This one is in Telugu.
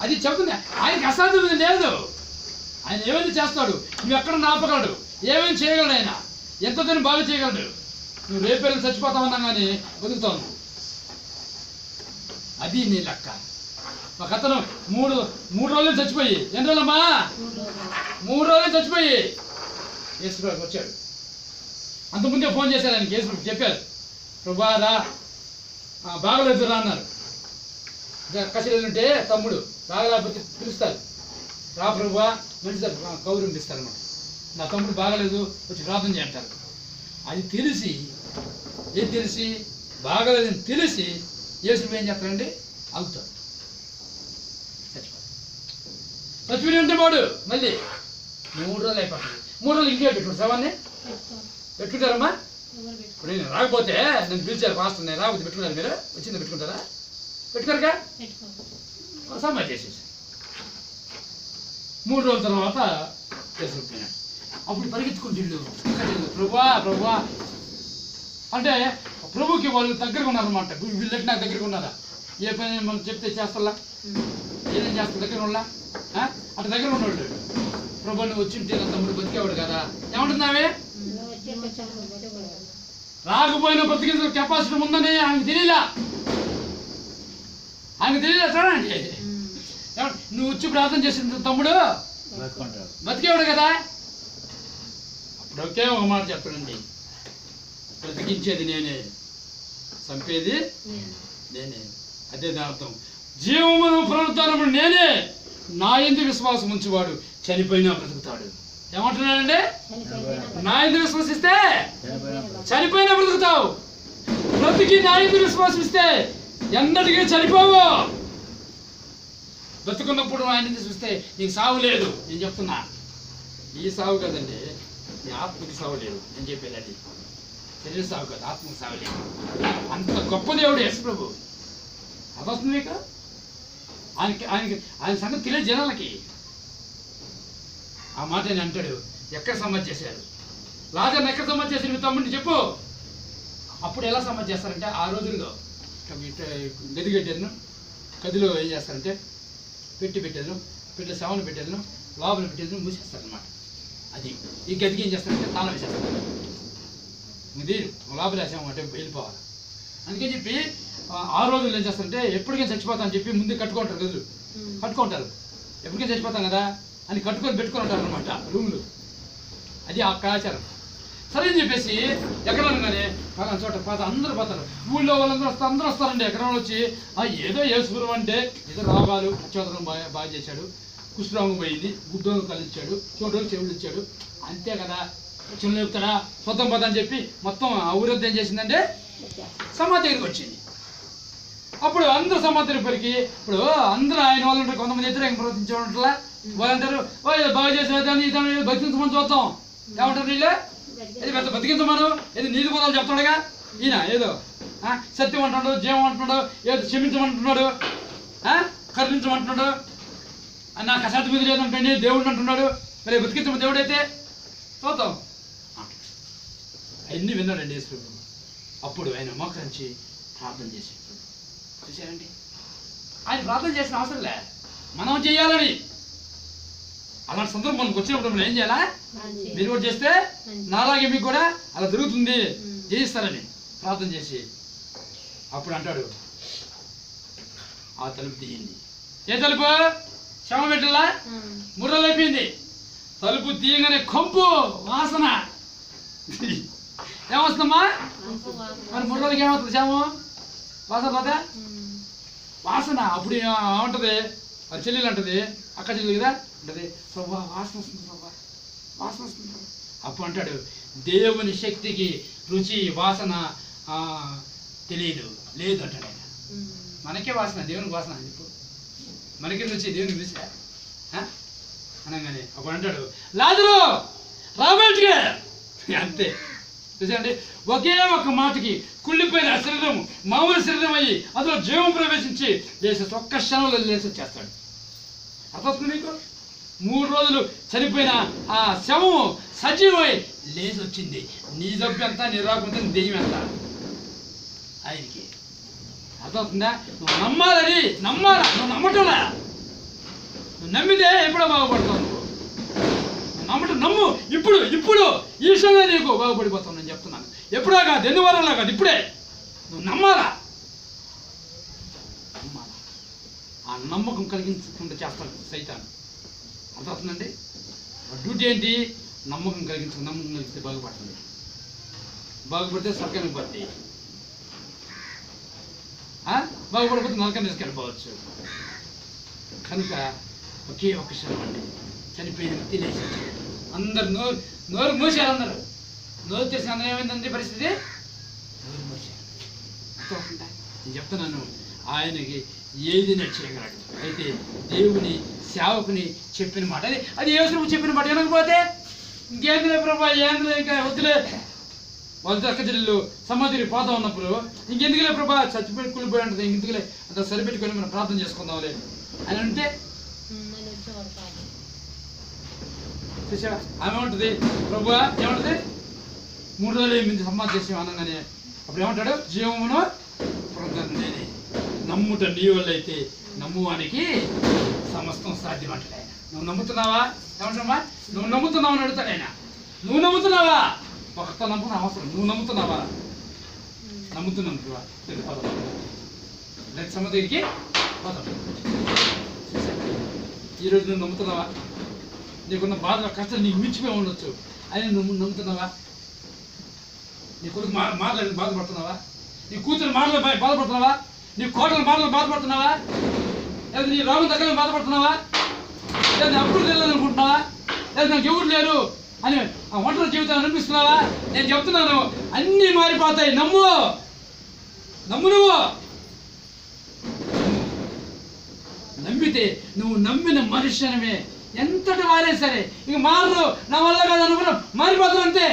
అది చెప్తుంది. ఆయనకి అసాధ్యం లేదు. ఆయన ఏమైనా చేస్తాడు. నువ్వు ఎక్కడ నాపగలడు, ఏమైనా చేయగలడు. ఆయన ఎంత దీన్ని బాగా చేయగలడు. నువ్వు రేపేళ్ళు చచ్చిపోతావన్నా కానీ బతుకుతావు నువ్వు. అది నీ లెక్క. ఒక అతను మూడు రోజులు చచ్చిపోయి, ఎన్ని రోజులమ్మా? 3 రోజులు చచ్చిపోయి యేసుప్రభుకి వచ్చాడు. అంతకుముందే ఫోన్ చేశారు ఆయనకి. యేసుప్రభు చెప్పారు, ప్రభా రా, బాగలేదు రా అన్నారు. కసిలు ఉంటే తమ్ముడు బాగలేకపోతే పిలుస్తారు, రా ప్రభువా మంచిది కౌరింపిస్తారు అన్నమాట. నా తమ్ముడు బాగలేదు వచ్చి ప్రార్థన చేయంటారు. అది తెలిసి బాగలేదని తెలిసి యేసుప్రభు ఏం చేస్తారండి, ఆగుతాడు. చచ్చిపోయి ఉంటే వాడు మళ్ళీ 3 రోజులు అయిపోతుంది. 3 రోజులు ఇంకే పెట్టుకుంటారు, శవాన్ని పెట్టుకుంటారమ్మా. ఇప్పుడు నేను రాకపోతే నన్ను పిలిచారు పాస్టర్, నేను రాకపోతే పెట్టుకున్నారు, మీరు వచ్చింది పెట్టుకుంటారా? పెట్టుకోరుగా, సమాధి చేసేసి 3 రోజుల తర్వాత చేసుకుంటున్నాడు. అప్పుడు పరిగెత్తుకుంటుండు, ప్రభువా అంటే ప్రభుకి వాళ్ళు దగ్గరగా ఉన్నారన్నమాట. వీళ్ళకి నాకు దగ్గరగా ఉన్నారా? ఏ పని మనం చెప్తే చేస్తాలా, ఏదేం చేస్తా దగ్గర ఉన్నా అటు దగ్గర ఉన్నాడు. ప్రభు నువ్వు వచ్చింటే నా తమ్ముడు బతికేవాడు కదా. ఏమంటున్నావే? రాకపోయినా బ్రతికించిన కెపాసిటీ ఉందని ఆయనకు తెలియదా? చూడండి. నువ్వు వచ్చి ప్రార్థన చేసిన తమ్ముడు బతికేవాడు కదా. అప్పుడు ఒకే ఒక మాట చెప్పండి, బ్రతికించేది నేనే, చంపేది నేనే. అదే దాని అర్థం. జీవమును పునరుత్థానము నేనే, నా యందు విశ్వాసం ఉంచువాడు చనిపోయినా బ్రతుకుతాడు. ఏమంటున్నాడండి? నా యందు విశ్వసిస్తే చనిపోయినా బ్రతుకుతావు. బ్రతికి నా యందు విశ్వాసిస్తే ఎన్నటికీ చనిపోవు. బ్రతుకున్నప్పుడు ఆయన చూస్తే నీకు సావు లేదు. నేను చెప్తున్నా, ఈ సావు కదండి, నీ ఆత్మకి సావు లేదు. నేను చెప్పేది అది శరీర సావు కాదు, ఆత్మకి సావు లేదు. అంత గొప్ప దేవుడు యేసు ప్రభు. అదొస్తుంది మీకు. ఆయన సంగతి తెలియదు జనాలకి. ఆ మాట నేను అంటాడు, ఎక్కడ సమాధి చేశారు? లాజర్ని ఎక్కడ సమాధి చేశారు? మీ తమ్ముడిని చెప్పు. అప్పుడు ఎలా సమాధి చేస్తారంటే, ఆ రోజుల్లో గది కట్టేదను, గదిలో ఏం చేస్తారంటే పెట్టేదను, పెట్టే శవను పెట్టేదను, లోపల పెట్టేదను మూసేస్తారనమాట. అది ఈ గదికి ఏం చేస్తారంటే తాళం వేసేస్తారు. ఇది లోపల వేసాము అంటే వెళ్ళిపోవాలి. అందుకని చెప్పి ఆ రోజుల్లో ఏం చేస్తారంటే ఎప్పటికైనా చచ్చిపోతాం అని చెప్పి ముందు కట్టుకుంటారు. గదులు కట్టుకుంటారు, ఎప్పటికైనా చచ్చిపోతాం కదా అని కట్టుకొని పెట్టుకొని ఉంటారు అనమాట రూములు. అది ఆ ఆచారం. సరే అని చెప్పేసి ఎక్కడ కానీ పలానా చోట అందరూ పోతారు. ఊళ్ళో వాళ్ళందరూ అందరూ వస్తారండి. ఎక్కడ వచ్చి ఏదో యేసుప్రభు అంటే ఏదో రోగాలు నక్షత్రం బాగా చేశాడు, కుష్ఠరోగం పోయింది, గుడ్డోలు కలిచ్చాడు, చోటోలు చెవులు ఇచ్చాడు, అంతే కదా. చిన్న చెప్తాడా స్వతం పోతా అని చెప్పి మొత్తం ఊరంతా ఏం చేసిందంటే సమాధి దగ్గరికి వచ్చింది. అప్పుడు అందరూ సమాధి దగ్గరికి ఇప్పుడు అందరూ ఆయన వాళ్ళు ఉంటారు. కొంతమంది వ్యతిరేకంగా ప్రవర్తించే ఉంటారా? వాళ్ళు అంటారు, బాగా చేసేదాన్ని ఇతను బతికించమని చూద్దాం. ఏమంటారు వీళ్ళు? ఇది పెద్ద బతికించమను, ఇది నీతి బోధాలు చెప్తాడుగా ఈయన. ఏదో సత్యం అంటున్నాడు, జీవం అంటున్నాడు, ఏదో క్షమించమంటున్నాడు, కరుణించమంటున్నాడు, నాకు అసాధ్యం మీద లేదంటే దేవుడు అంటున్నాడు. మరి బతికించమని దేవుడైతే చూద్దాం. అవన్నీ విన్నాడండి యేసుప్రభు. అప్పుడు ఆయన మోకరించి ప్రార్థన చేసి చూశారండి. ఆయన ప్రార్థన చేసిన అవసరం లే, మనం చేయాలని. అలాంటి సందర్భం మనకు వచ్చినప్పుడు మనం ఏం చేయాలా? మీరు కూడా చేస్తే నాలాగే మీకు కూడా అలా జరుగుతుంది, చేయిస్తారని ప్రార్థన చేసి అప్పుడు అంటాడు, ఆ తలుపు తీయండి. ఏ తలుపు? శవం పెట్టాలా? 3 రోజులు అయిపోయింది. తలుపు తీయగానే కంపు వాసన. ఏమొస్తుందమ్మా? మరి 3 రోజులకి ఏమవుతుంది? శవం వాసన రాదా? వాసన. అప్పుడు ఏమంటది? అది చెల్లెలు అంటది, అక్క చెల్లెలు కదా అంటది, ప్రభా వాసన వస్తుంది, ప్రభా వాసన వస్తుంది. అప్పుడు అంటాడు, దేవుని శక్తికి రుచి వాసన తెలియదు లేదు అంటాడు ఆయన. మనకే వాసన, దేవునికి వాసన అని చెప్పు. మనకి రుచి, దేవునికి రుచి అనగానే అప్పుడు అంటాడు, లాజరు రాబెట్టుగా. అంతే చూసండి, ఒకే ఒక మాటకి కుళ్ళిపోయిన శరీరం మామూలు శరీరం అయ్యి అందులో జీవం ప్రవేశించి లేచి ఒక్క క్షణంలో లేచి వచ్చేస్తాడు. అర్థం మీకు? 3 రోజులు చనిపోయిన ఆ శవం సజీవమై లేచి వచ్చింది. నీ జబ్బు ఎంత, నీ రోగం ఎంత, నీ దెయ్యం ఎంత ఆయనకి అర్థమవుతుందా? నువ్వు నమ్మాలని, నమ్మాలా? నువ్వు నమ్మటంలా నమ్మితే ఎప్పుడో బాగుపడతావు నువ్వు. నమ్మటం నమ్ము. ఇప్పుడు ఇప్పుడు ఈ విషయంలో నీకు బాగుపడిపోతావు నేను చెప్తున్నాను. ఎప్పుడో కాదు, ఎన్ని వారాల్లో కాదు, ఇప్పుడే నువ్వు నమ్మాలా. నమ్మాలా. ఆ నమ్మకం కలిగించకుండా చేస్తాడు సైతాను. అర్థమవుతుందండి? డ్యూటీ ఏంటి? నమ్మకం కలిగిస్తే బాగుపడుతుంది. బాగుపడితే స్వర్గానికి పోద్ది, బాగుపడిపోతే నరకాన్ని తీసుకెళ్ళిపోవచ్చు. కనుక ఒకే ఒక క్షణం అండి, చనిపోయిన వ్యక్తి లేచి అందరు నోరు మూసారు. అందరూ నోరు తెరిచి అందరూ ఏమైందండి పరిస్థితి? నోరు మూసారు. అర్థమవుతుందా? నేను చెప్తున్నాను, ఆయనకి ఏది చేయగలడు. అయితే దేవుని సేవకుని చెప్పిన మాట అది యేసు చెప్పిన మాట వినకపోతే ఇంకేందులే ప్రభా, ఏందులే, ఇంకా వద్దులే. వాళ్ళ అక్క చెల్లెళ్ళు సమాధికి పోతా ఉన్నప్పుడు ఇంకెందుకులే ప్రభా, చచ్చిపోయి కూలిపోయి ఉంటుంది, ఇంకెందుకులే అంత సరిపెట్టుకొని మనం ప్రార్థన చేసుకుందాంలే అని అంటే చూసావా ఆమె ఉంటుంది. ప్రభా ఏమంటుంది? 3 రోజులు ఏమింది సమాధి చేసాం అనగానే అప్పుడు ఏమంటాడు? జీవమును పొందనేది నమ్ముట నీ వల్ల అయితే నమ్మువానికి సమస్తం సాధ్యం అంటాడు ఆయన. నువ్వు నమ్ముతున్నావా? ఏమంటావా? నువ్వు నమ్ముతున్నావు అని అడుగుతాడు ఆయన. నువ్వు నమ్ముతున్నావా? ఒకరితో నమ్ముకున్న అవసరం. నువ్వు నమ్ముతున్నావా? నమ్ముతున్నాను సమాధికి పోదాం. ఈరోజు నువ్వు నమ్ముతున్నావా? నీకున్న బాధ కష్టాలు నీకు మించిపోయి ఉండొచ్చు, అని నువ్వు నమ్ముతున్నావా? నీ కొడుకు మాటలు బాధపడుతున్నావా? నీ కూతురు మాటలు బాధపడుతున్నావా? నీ కోటల మాటలు బాధపడుతున్నావా? లేదా నీ రోగం దగ్గర బాధపడుతున్నావా? లేదా అప్పుడు తెలియాలనుకుంటున్నావా? లేదా నాకు ఎవరు లేరు అని ఆ ఒంటరి జీవితాన్ని అనిపిస్తున్నావా? నేను చెప్తున్నాను, అన్నీ మారిపోతాయి. నమ్ము. నువ్వు నమ్మితే నువ్వు నమ్మిన మనుష్యనమే ఎంతటి వారే సరే ఇక మారరు. నా వల్ల కాదు అనుకున్నా మారిపోతారు అంతే.